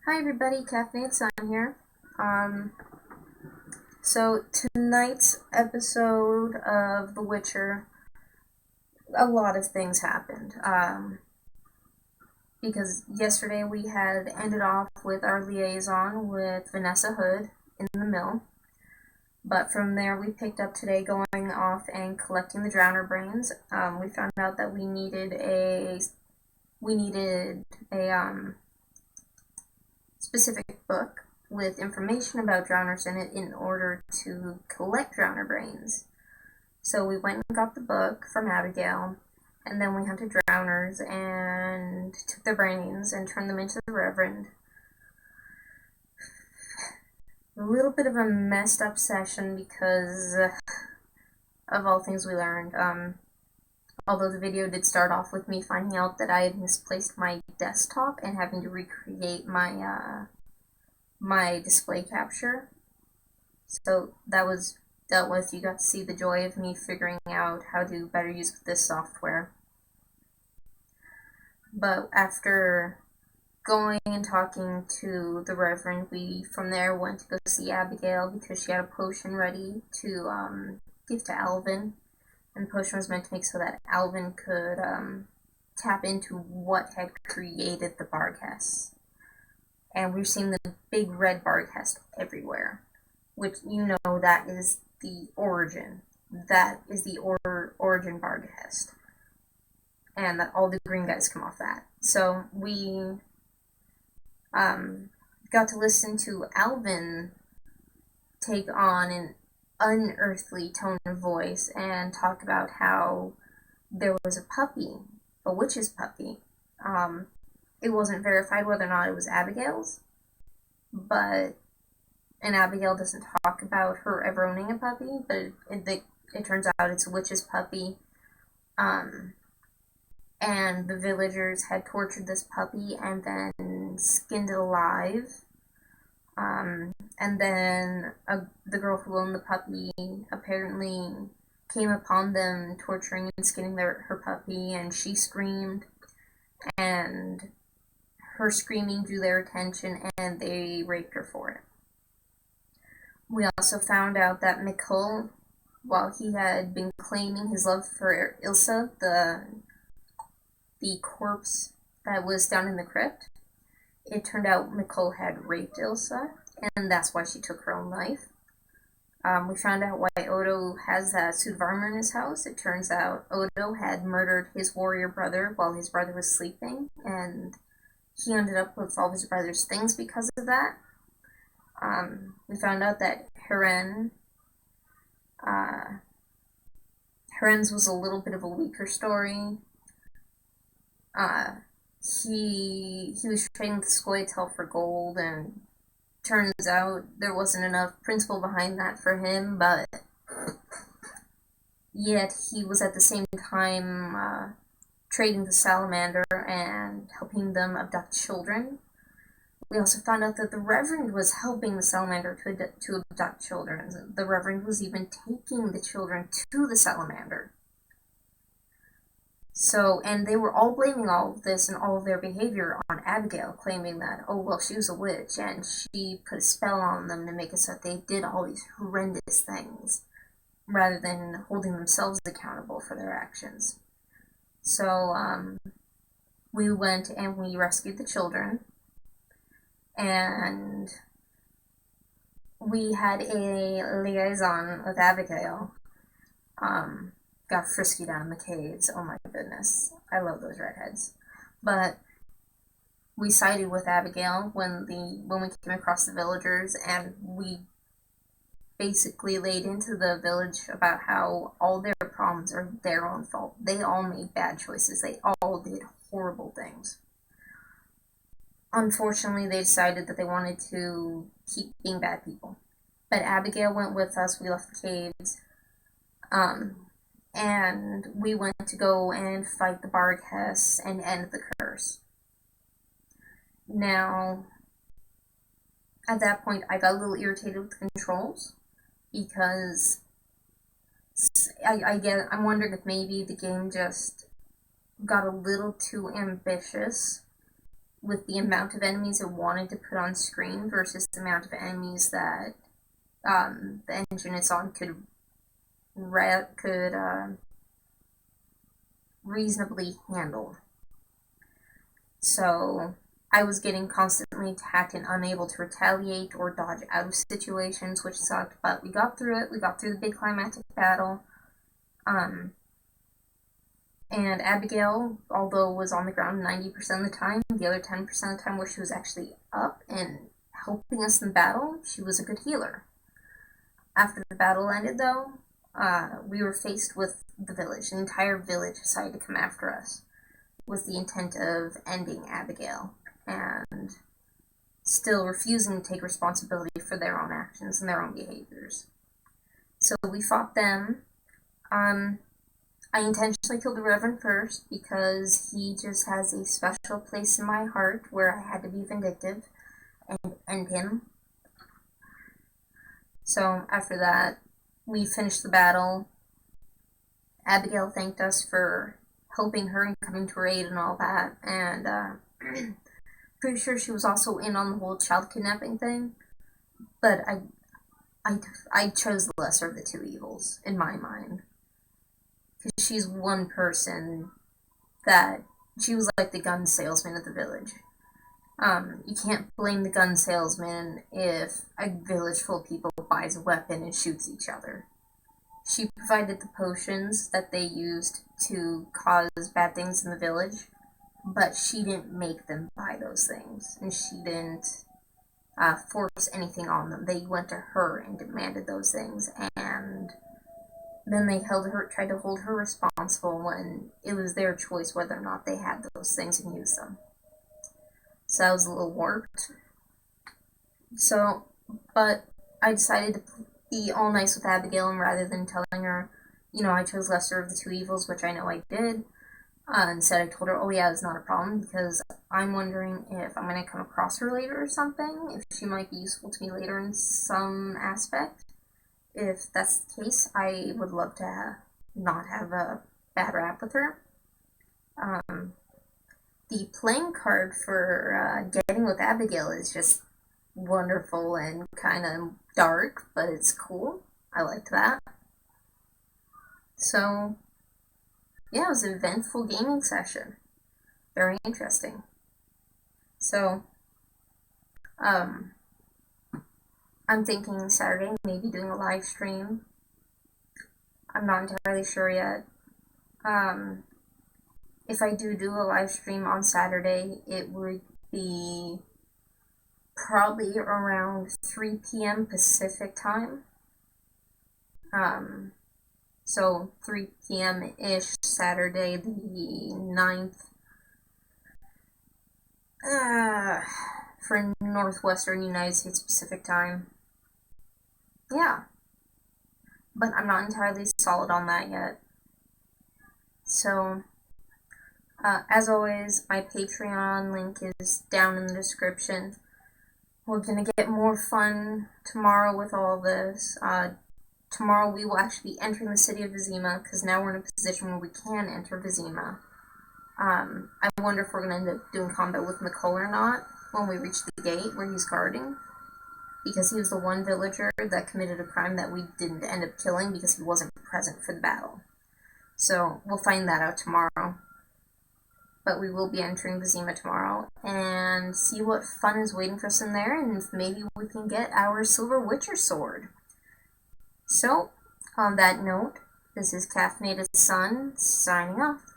Hi everybody, Caffeinated Sign here. Um, so tonight's episode of The Witcher, a lot of things happened. Because yesterday we had ended off with our liaison with Vanessa Hood in the mill, but from there we picked up today going off and collecting the Drowner brains. We found out that we needed a specific book with information about drowners in it in order to collect drowner brains. So we went and got the book from Abigail, and then we hunted drowners and took their brains and turned them into the Reverend. A little bit of a messed up session because of all things we learned. Although the video did start off with me finding out that I had misplaced my desktop and having to recreate my display capture. So that was dealt with. You got to see the joy of me figuring out how to better use this software. But after going and talking to the Reverend, we from there went to go see Abigail because she had a potion ready to give to Alvin. And the potion was meant to make so that Alvin could tap into what had created the Barghest. And we've seen the big red Barghest everywhere, which that is the origin. That is the origin Barghest. And that all the green guys come off that. So we got to listen to Alvin take on an unearthly tone of voice and talk about how there was a puppy, a witch's puppy. It wasn't verified whether or not it was Abigail's, and Abigail doesn't talk about her ever owning a puppy, but it turns out it's a witch's puppy. And the villagers had tortured this puppy and then skinned it alive. And then the girl who owned the puppy apparently came upon them torturing and skinning her puppy, and she screamed, and her screaming drew their attention, and they raped her for it. We also found out that Mikkel, while he had been claiming his love for Ilsa, the corpse that was down in the crypt, it turned out Mikkel had raped Ilsa, and that's why she took her own life. We found out why Odo has that suit of armor in his house. It turns out Odo had murdered his warrior brother while his brother was sleeping, and he ended up with all his brother's things because of that. We found out that Heren's was a little bit of a weaker story. He was trading with Scoia'tael for gold, and turns out there wasn't enough principle behind that for him, but yet he was at the same time trading the Salamander and helping them abduct children. We also found out that the Reverend was helping the Salamander to abduct children. The Reverend was even taking the children to the Salamander. So, and they were all blaming all of this and all of their behavior on Abigail, claiming that, oh, well, she was a witch, and she put a spell on them to make it so that they did all these horrendous things, rather than holding themselves accountable for their actions. So, we went and we rescued the children, and we had a liaison with Abigail. Got frisky down in the caves. Oh my goodness. I love those redheads. But we sided with Abigail when we came across the villagers, and we basically laid into the village about how all their problems are their own fault. They all made bad choices. They all did horrible things. Unfortunately, they decided that they wanted to keep being bad people. But Abigail went with us. We left the caves. And we went to go and fight the Barghest and end the curse. Now, at that point, I got a little irritated with the controls, because I'm wondering if maybe the game just got a little too ambitious with the amount of enemies it wanted to put on screen versus the amount of enemies that the engine it's on could reasonably handle. So I was getting constantly attacked and unable to retaliate or dodge out of situations, which sucked, but we got through it. We got through the big climactic battle. And Abigail, although was on the ground 90% of the time, the other 10% of the time where she was actually up and helping us in battle, she was a good healer. After the battle ended, though, we were faced with the village. The entire village decided to come after us with the intent of ending Abigail and still refusing to take responsibility for their own actions and their own behaviors. So we fought them. I intentionally killed the Reverend first because he just has a special place in my heart where I had to be vindictive and end him. So after that, we finished the battle. Abigail thanked us for helping her and coming to her aid and all that, and pretty sure she was also in on the whole child kidnapping thing, but I chose the lesser of the two evils, in my mind. Because she's one person that, she was like the gun salesman of the village. You can't blame the gun salesman if a village full of people buys a weapon and shoots each other. She provided the potions that they used to cause bad things in the village, but she didn't make them buy those things, and she didn't force anything on them. They went to her and demanded those things, and then they tried to hold her responsible when it was their choice whether or not they had those things and used them. So that was a little warped. So, but I decided to be all nice with Abigail, and rather than telling her, I chose lesser of the two evils, which I know I did, instead I told her, oh yeah, it's not a problem, because I'm wondering if I'm going to come across her later or something, if she might be useful to me later in some aspect. If that's the case, I would love to not have a bad rap with her. The playing card for getting with Abigail is just wonderful and kind of dark, but it's cool. I liked that. So, yeah, it was an eventful gaming session. Very interesting. So, I'm thinking Saturday, maybe doing a live stream. I'm not entirely sure yet. If I do a live stream on Saturday, it would be probably around 3 p.m. Pacific time. So 3 p.m.-ish Saturday the 9th. For Northwestern United States Pacific time. Yeah. But I'm not entirely solid on that yet. So, as always, my Patreon link is down in the description. We're gonna get more fun tomorrow with all this. Tomorrow we will actually be entering the city of Vizima, because now we're in a position where we can enter Vizima. I wonder if we're gonna end up doing combat with Nicole or not when we reach the gate where he's guarding. Because he was the one villager that committed a crime that we didn't end up killing because he wasn't present for the battle. So, we'll find that out tomorrow. But we will be entering Vizima tomorrow and see what fun is waiting for us in there, and if maybe we can get our Silver Witcher sword. So, on that note, this is Caffeinated Sun, signing off.